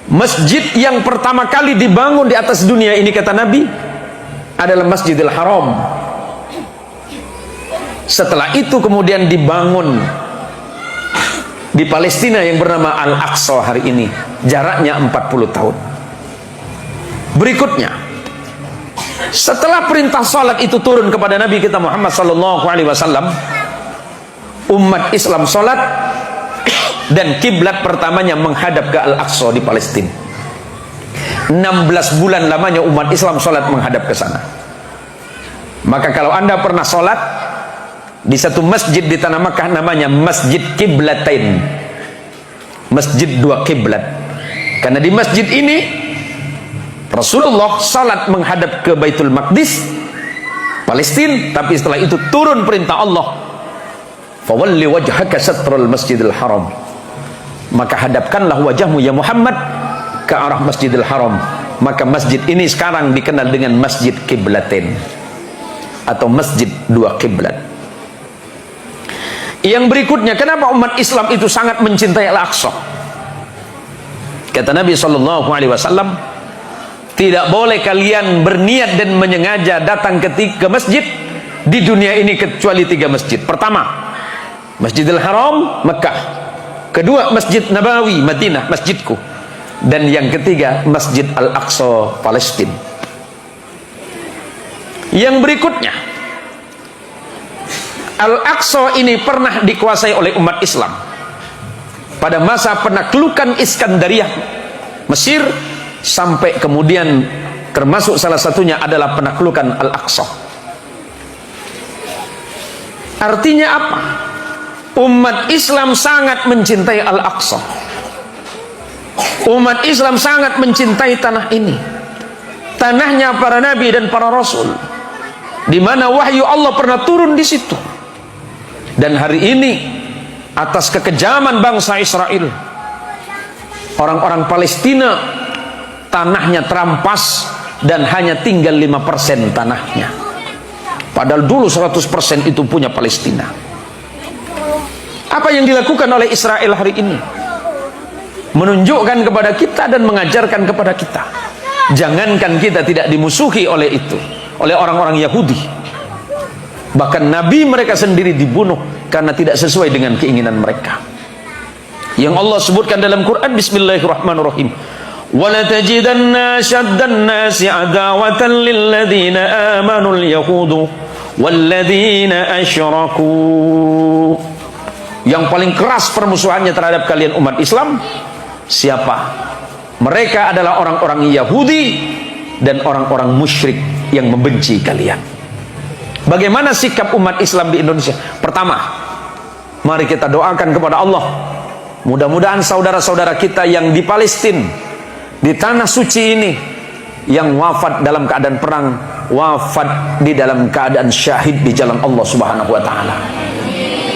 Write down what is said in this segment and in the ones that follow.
Masjid yang pertama kali dibangun di atas dunia ini, kata Nabi, adalah Masjidil Haram. Setelah itu kemudian dibangun di Palestina yang bernama Al-Aqsa hari ini, jaraknya 40 tahun. Berikutnya, setelah perintah salat itu turun kepada Nabi kita Muhammad SAW, umat Islam salat dan kiblat pertamanya menghadap ke Al-Aqsa di Palestina. 16 bulan lamanya umat Islam salat menghadap ke sana. Maka kalau Anda pernah salat di satu masjid di tanah Makkah, namanya Masjid Kiblatain, masjid dua kiblat, karena di masjid ini Rasulullah salat menghadap ke Baitul Maqdis, Palestina. Tapi setelah itu turun perintah Allah, fawalli wajhaka satrul Masjidil Haram, maka hadapkanlah wajahmu ya Muhammad ke arah Masjidil Haram. Maka masjid ini sekarang dikenal dengan Masjid Kiblatain atau Masjid dua kiblat. Yang berikutnya, kenapa umat Islam itu sangat mencintai Al-Aqsa? Kata Nabi SAW, tidak boleh kalian berniat dan menyengaja datang ke masjid di dunia ini kecuali 3 masjid. Pertama, Masjidil Haram, Mekah. Kedua, Masjid Nabawi, Madinah, masjidku. Dan yang ketiga, Masjid Al-Aqsa, Palestina. Yang berikutnya, Al-Aqsa ini pernah dikuasai oleh umat Islam pada masa penaklukan Iskandariyah Mesir, sampai kemudian termasuk salah satunya adalah penaklukan Al-Aqsa. Artinya apa? Umat Islam sangat mencintai Al-Aqsa. Umat Islam sangat mencintai tanah ini, tanahnya para nabi dan para rasul, di mana wahyu Allah pernah turun di situ. Dan hari ini, atas kekejaman bangsa Israel, orang-orang Palestina tanahnya terampas dan hanya tinggal 5% tanahnya, padahal dulu 100% itu punya Palestina. Apa yang dilakukan oleh Israel hari ini? Menunjukkan kepada kita dan mengajarkan kepada kita, jangankan kita tidak dimusuhi oleh itu, oleh orang-orang Yahudi. Bahkan Nabi mereka sendiri dibunuh karena tidak sesuai dengan keinginan mereka. Yang Allah sebutkan dalam Quran, Bismillahirrahmanirrahim, وَلَتَجِدَنَّ شَدَّ النَّاسِ عَدَاوَةً لِلَّذِينَ آمَنُوا الْيَهُودُ وَالَّذِينَ أَشْرَكُوا. Yang paling keras permusuhannya terhadap kalian umat Islam, siapa? Mereka adalah orang-orang Yahudi dan orang-orang musyrik yang membenci kalian. Bagaimana sikap umat Islam di Indonesia? Pertama, mari kita doakan kepada Allah, mudah-mudahan saudara-saudara kita yang di Palestina, di tanah suci ini, yang wafat dalam keadaan perang, wafat di dalam keadaan syahid di jalan Allah Subhanahu wa Ta'ala.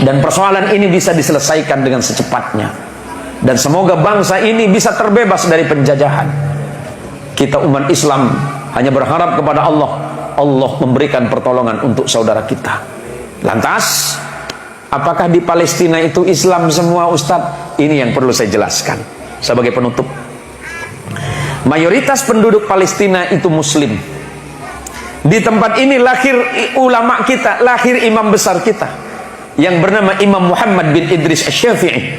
Dan persoalan ini bisa diselesaikan dengan secepatnya, dan semoga bangsa ini bisa terbebas dari penjajahan. Kita umat Islam hanya berharap kepada Allah, Allah memberikan pertolongan untuk saudara kita. Lantas, apakah di Palestina itu Islam semua, Ustadz? Ini yang perlu saya jelaskan sebagai penutup. Mayoritas penduduk Palestina itu Muslim. Di tempat ini lahir ulama kita, lahir imam besar kita, yang bernama Imam Muhammad bin Idris Asy-Syafi'i,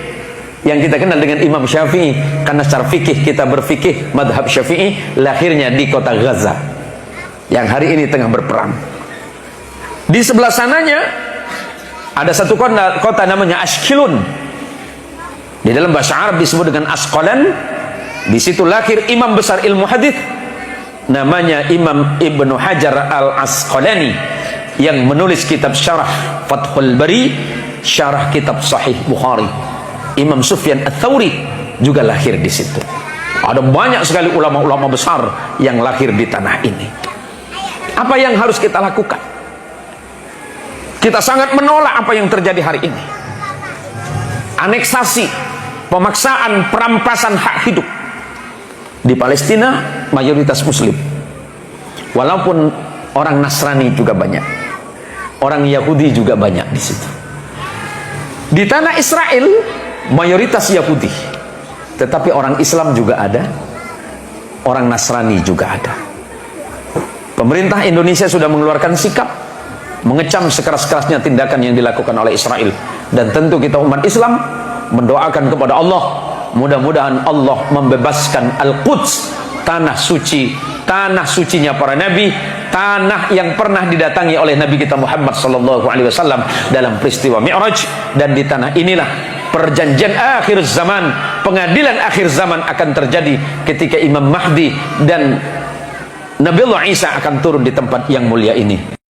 yang kita kenal dengan Imam Syafi'i, karena secara fikih kita berfikih madhab Syafi'i. Lahirnya di kota Gaza yang hari ini tengah berperang. Di sebelah sananya ada satu kota namanya Ashkelon. Di dalam bahasa Arab disebut dengan Asqalan. Di situ lahir imam besar ilmu hadis, namanya Imam Ibnu Hajar Al-Asqalani, yang menulis kitab syarah Fathul Bari, syarah kitab Sahih Bukhari. Imam Sufyan Ats-Tsauri juga lahir di situ. Ada banyak sekali ulama-ulama besar yang lahir di tanah ini. Apa yang harus kita lakukan? Kita sangat menolak apa yang terjadi hari ini. Aneksasi, pemaksaan, perampasan hak hidup. Di Palestina mayoritas Muslim, walaupun orang Nasrani juga banyak, orang Yahudi juga banyak di situ. Di tanah Israel mayoritas Yahudi, Tetapi orang Islam juga ada, orang Nasrani juga ada. Pemerintah Indonesia sudah mengeluarkan sikap mengecam sekeras-kerasnya tindakan yang dilakukan oleh Israel. Dan tentu kita umat Islam mendoakan kepada Allah, mudah-mudahan Allah membebaskan Al-Quds, tanah suci, tanah sucinya para nabi, tanah yang pernah didatangi oleh Nabi kita Muhammad SAW dalam peristiwa Mi'raj. Dan di tanah inilah perjanjian akhir zaman, pengadilan akhir zaman akan terjadi ketika Imam Mahdi dan Nabiullah Isa akan turun di tempat yang mulia ini.